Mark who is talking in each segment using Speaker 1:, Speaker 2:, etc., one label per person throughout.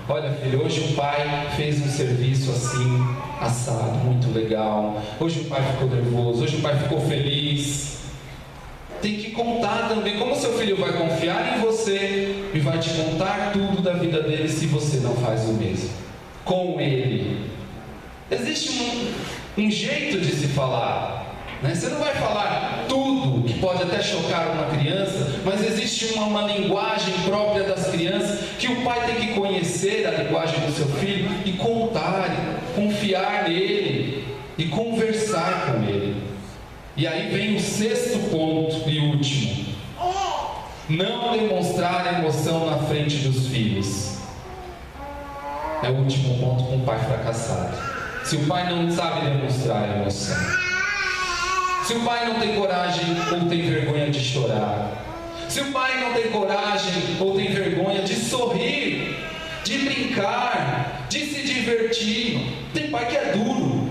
Speaker 1: Olha, filho, hoje o pai fez um serviço assim, assado, muito legal. Hoje o pai ficou nervoso, hoje o pai ficou feliz. Tem que contar também como seu filho vai confiar em você e vai te contar tudo da vida dele se você não faz o mesmo com ele. Existe um jeito de se falar, né? Você não vai falar tudo, que pode até chocar uma criança, mas existe uma linguagem própria das crianças que o pai tem que conhecer a linguagem do seu filho e contar, confiar nele e conversar com ele. E aí vem o sexto ponto e último: não demonstrar emoção na frente dos filhos. É o último ponto com o pai fracassado. Se o pai não sabe demonstrar emoção, se o pai não tem coragem ou tem vergonha de chorar, se o pai não tem coragem ou tem vergonha de sorrir, de brincar, de se divertir, tem pai que é duro.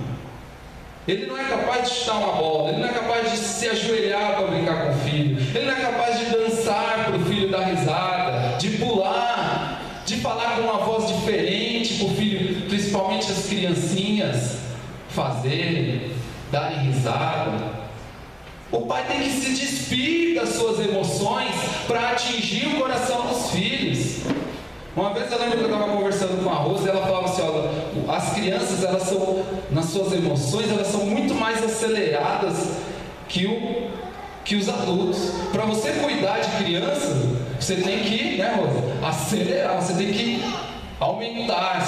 Speaker 1: Ele não é capaz de chutar uma bola, ele não é capaz de se ajoelhar para brincar com o filho, ele não é capaz de dançar para o filho dar risada, de pular, de falar com uma voz diferente para o filho, principalmente as criancinhas, fazerem, darem risada. O pai tem que se despir das suas emoções para atingir o coração dos filhos. Uma vez eu lembro que eu estava conversando com a Rosa e ela falava assim: olha, as crianças, elas são, nas suas emoções, elas são muito mais aceleradas que os adultos. Para você cuidar de criança, você tem que, né, Rosa, acelerar, você tem que aumentar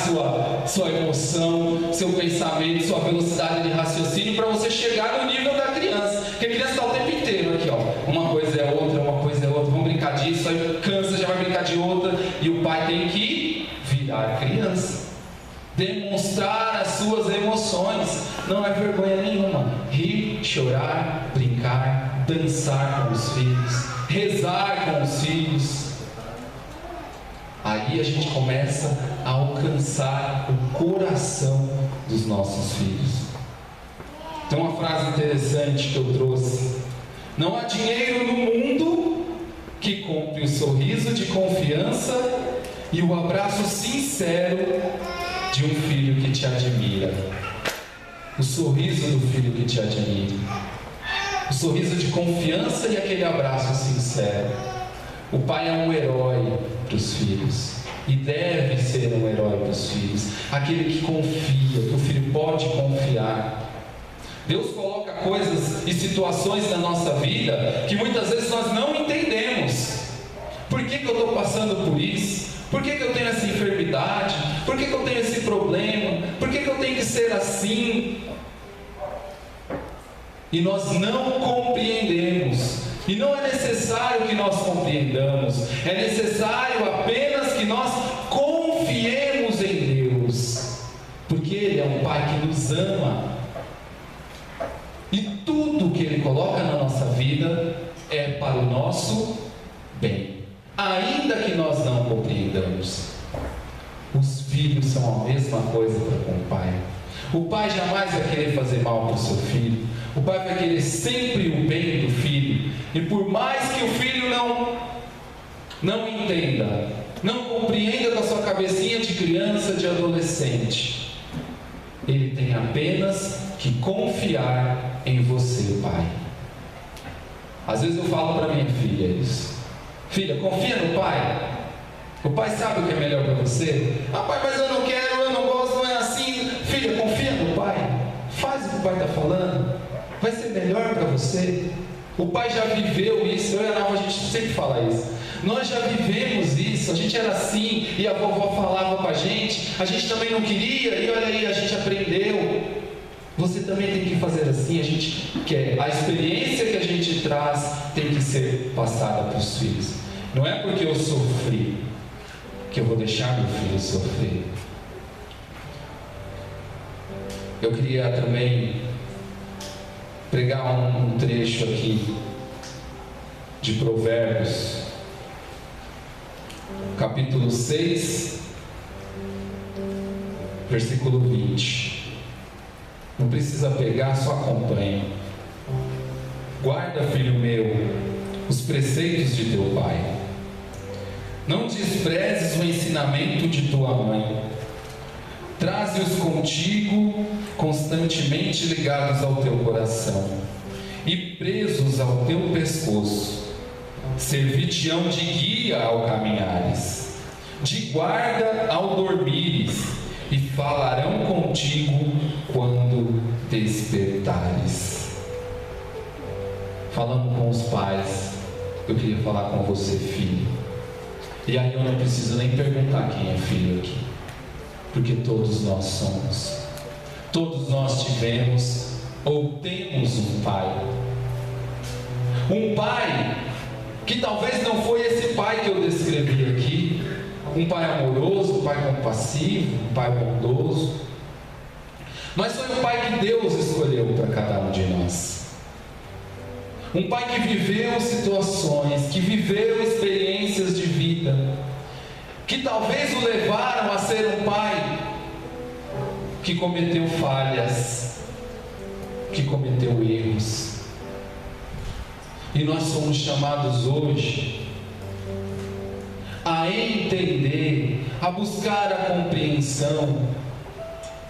Speaker 1: sua emoção, seu pensamento, sua velocidade de raciocínio para você chegar no nível da criança. Porque a criança está o tempo inteiro aqui, ó. Uma coisa é outra, uma coisa é outra. Vamos brincar disso, aí cansa, já vai brincar de outra. E o pai tem que virar criança, demonstrar as suas emoções. Não é vergonha nenhuma. Rir, chorar, brincar, dançar com os filhos, rezar com os filhos. Aí a gente começa a alcançar o coração dos nossos filhos. Tem uma frase interessante que eu trouxe: não há dinheiro no mundo que compre o sorriso de confiança e o abraço sincero de um filho que te admira. O sorriso do filho que te admira, o sorriso de confiança e aquele abraço sincero. O pai é um herói para os filhos e deve ser um herói para os filhos, aquele que confia, que o filho pode confiar. Deus coloca coisas e situações na nossa vida que muitas vezes nós não entendemos. Por que eu estou passando por isso? Por que eu tenho essa enfermidade? Por que eu tenho esse problema? Por que eu tenho que ser assim? E nós não compreendemos. E não é necessário que nós compreendamos, é necessário apenas que nós confiemos em Deus, porque Ele é um Pai que nos ama, e tudo que Ele coloca na nossa vida é para o nosso bem, ainda que nós não compreendamos. Os filhos são a mesma coisa para com o pai. O pai jamais vai querer fazer mal para o seu filho. O pai vai querer sempre o bem do filho. E por mais que o filho não entenda, não compreenda com a sua cabecinha de criança, de adolescente, ele tem apenas que confiar em você, pai. Às vezes eu falo para minha filha isso: filha, confia no pai. O pai sabe o que é melhor para você. Ah, pai, mas eu não quero, eu não gosto, não é assim. Filha, confia no pai. Faz o que o pai está falando. Vai ser melhor para você. O pai já viveu isso. Eu e a Nova, a gente sempre fala isso. Nós já vivemos isso. A gente era assim e a vovó falava para a gente também não queria, e olha aí, a gente aprendeu. Você também tem que fazer assim. A gente quer. A experiência que a gente traz tem que ser passada para os filhos. Não é porque eu sofri que eu vou deixar meu filho sofrer. Eu queria também pregar um trecho aqui de Provérbios, capítulo 6, versículo 20. Não precisa pegar, só acompanha. Guarda, filho meu, os preceitos de teu pai. Não desprezes o ensinamento de tua mãe. Traze-os contigo, constantemente ligados ao teu coração e presos ao teu pescoço. Servir-te-ão de guia ao caminhares, de guarda ao dormires, e falarão contigo quando despertares. Falando com os pais, eu queria falar com você, filho. E aí eu não preciso nem perguntar quem é filho aqui, porque todos nós somos. Todos nós tivemos ou temos um pai. Um pai que talvez não foi esse pai que eu descrevi aqui, um pai amoroso, um pai compassivo, um pai bondoso, mas foi um pai que Deus escolheu para cada um de nós. Um pai que viveu situações, que viveu experiências de vida, que talvez o levaram a ser um pai que cometeu falhas, que cometeu erros. E nós somos chamados hoje a entender, a buscar a compreensão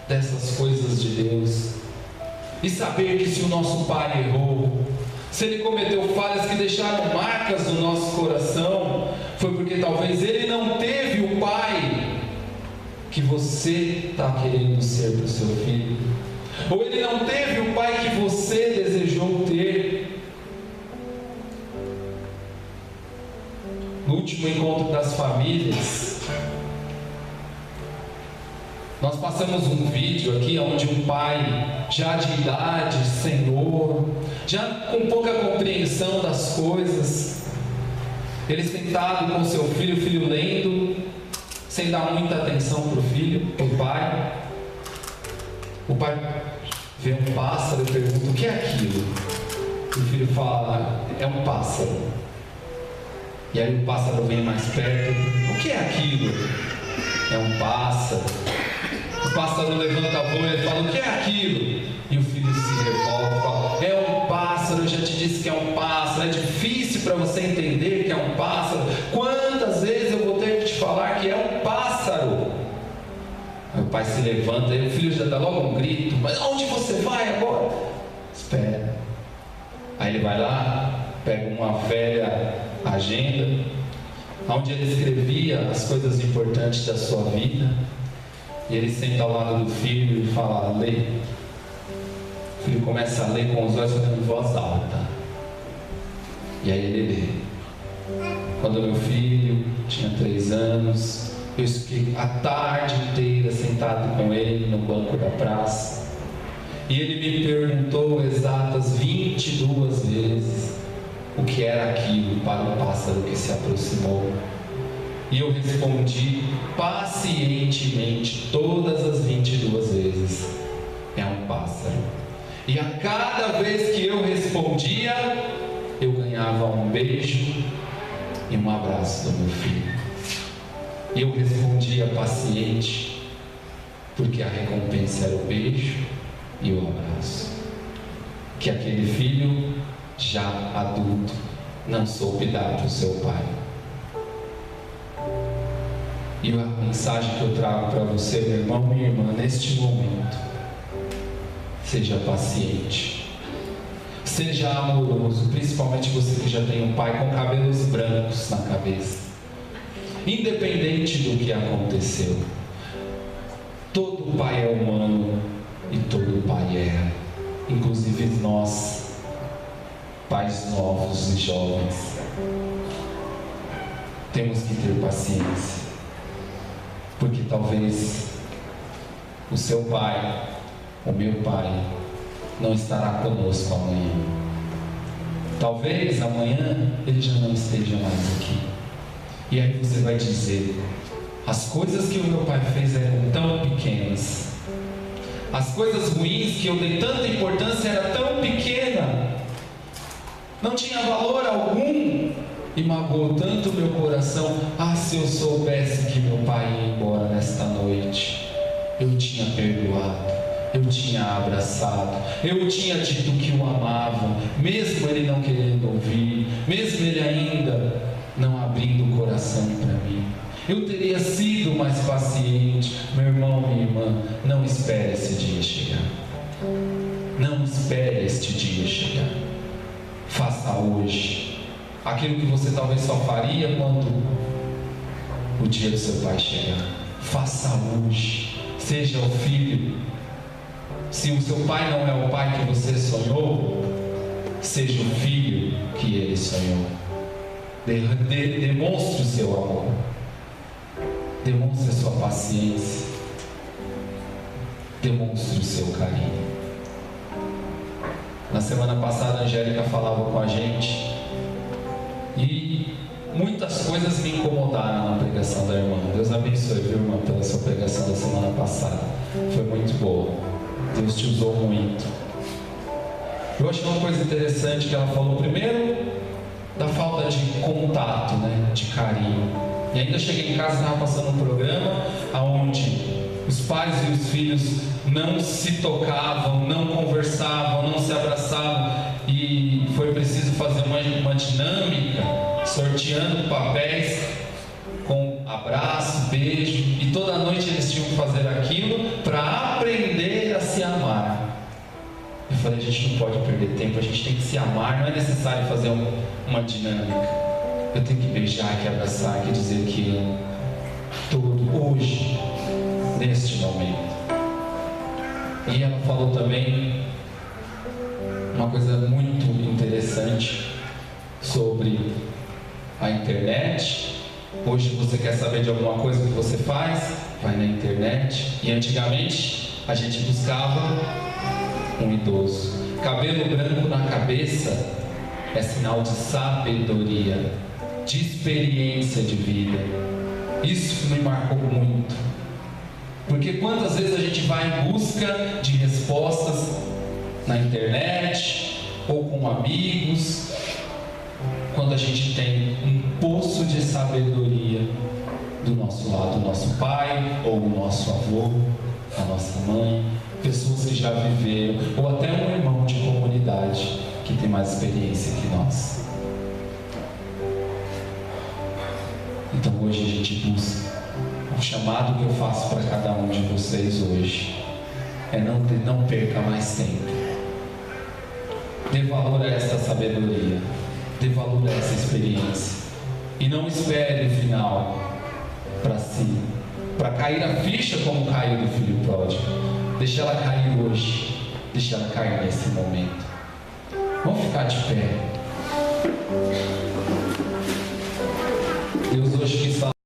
Speaker 1: dessas coisas de Deus e saber que se o nosso pai errou, se ele cometeu falhas que deixaram marcas no nosso coração, foi porque talvez ele não teve o pai que você está querendo ser para o seu filho, ou ele não teve o pai que você desejou ter. No último encontro das famílias, nós passamos um vídeo aqui onde um pai já de idade, senhor, já com pouca compreensão das coisas, ele sentado com seu filho, o filho lendo, sem dar muita atenção para o filho, para o pai. O pai vê um pássaro e pergunta: o que é aquilo? O filho fala: é um pássaro. E aí o pássaro vem mais perto: o que é aquilo? É um pássaro. O pássaro levanta a voo e fala: o que é aquilo? E o filho se revolta e fala: é um pássaro, eu já te disse que é um pássaro. É difícil para você entender que é um pássaro. Quantas vezes eu vou ter que te falar que é um pássaro? Aí o pai se levanta e o filho já dá logo um grito: mas onde você vai agora? Espera. Aí ele vai lá, pega uma velha agenda, onde ele escrevia as coisas importantes da sua vida, e ele senta ao lado do filho e fala: lê. O filho começa a ler com os olhos em voz alta, e aí ele lê: quando meu filho tinha 3 anos, eu fiquei a tarde inteira sentado com ele no banco da praça, e ele me perguntou exatas 22 vezes o que era aquilo para o pássaro que se aproximou. E eu respondi pacientemente todas as 22 vezes: é um pássaro. E a cada vez que eu respondia, eu ganhava um beijo e um abraço do meu filho. E eu respondia paciente, porque a recompensa era o beijo e o abraço que aquele filho, já adulto, não soube dar para o seu pai. E a mensagem que eu trago para você, meu irmão, minha irmã, neste momento: seja paciente, seja amoroso, principalmente você que já tem um pai com cabelos brancos na cabeça. Independente do que aconteceu, todo pai é humano e todo pai erra, inclusive nós, pais novos e jovens. Temos que ter paciência, porque talvez o seu pai, o meu pai, não estará conosco amanhã. Talvez amanhã ele já não esteja mais aqui. E aí você vai dizer: as coisas que o meu pai fez eram tão pequenas, as coisas ruins que eu dei tanta importância era tão pequena, não tinha valor algum, e magoou tanto o meu coração. Ah, se eu soubesse que meu pai ia embora nesta noite, eu tinha perdoado, eu tinha abraçado, eu tinha dito que o amava, mesmo ele não querendo ouvir, mesmo ele ainda não abrindo o coração para mim. Eu teria sido mais paciente. Meu irmão, minha irmã, não espere esse dia chegar. Não espere este dia chegar. Faça hoje aquilo que você talvez só faria quando o dia do seu pai chegar. Faça hoje. Seja o filho. Se o seu pai não é o pai que você sonhou, seja o filho que ele sonhou. Demonstre o seu amor. Demonstre a sua paciência. Demonstre o seu carinho. Na semana passada a Angélica falava com a gente e muitas coisas me incomodaram na pregação da irmã. Deus abençoe, viu, irmã, pela sua pregação da semana passada. Foi muito boa. Deus te usou muito. Eu achei uma coisa interessante que ela falou. Primeiro, da falta de contato, né, de carinho. E ainda cheguei em casa e estava passando um programa onde os pais e os filhos não se tocavam, não conversavam, não se abraçavam, e foi preciso fazer uma dinâmica, sorteando papéis com abraço, beijo, e toda noite eles tinham que fazer aquilo para aprender a se amar. Eu falei, a gente não pode perder tempo, a gente tem que se amar, não é necessário fazer uma dinâmica. Eu tenho que beijar, que abraçar, que dizer que amo. Todo, hoje, neste momento. E ela falou também uma coisa muito interessante sobre a internet. Hoje você quer saber de alguma coisa que você faz, vai na internet. E antigamente a gente buscava um idoso. Cabelo branco na cabeça é sinal de sabedoria, de experiência de vida. Isso me marcou muito. Porque quantas vezes a gente vai em busca de respostas na internet ou com amigos, quando a gente tem um poço de sabedoria do nosso lado, o nosso pai ou o nosso avô, a nossa mãe, pessoas que já viveram, ou até um irmão de comunidade que tem mais experiência que nós. Então hoje a gente busca. O chamado que eu faço para cada um de vocês hoje é não perca mais tempo. Dê valor a essa sabedoria, dê valor a essa experiência, e não espere o final para si, para cair a ficha como caiu do filho pródigo. Deixa ela cair hoje, deixa ela cair nesse momento. Vamos ficar de pé. Deus hoje quis falar.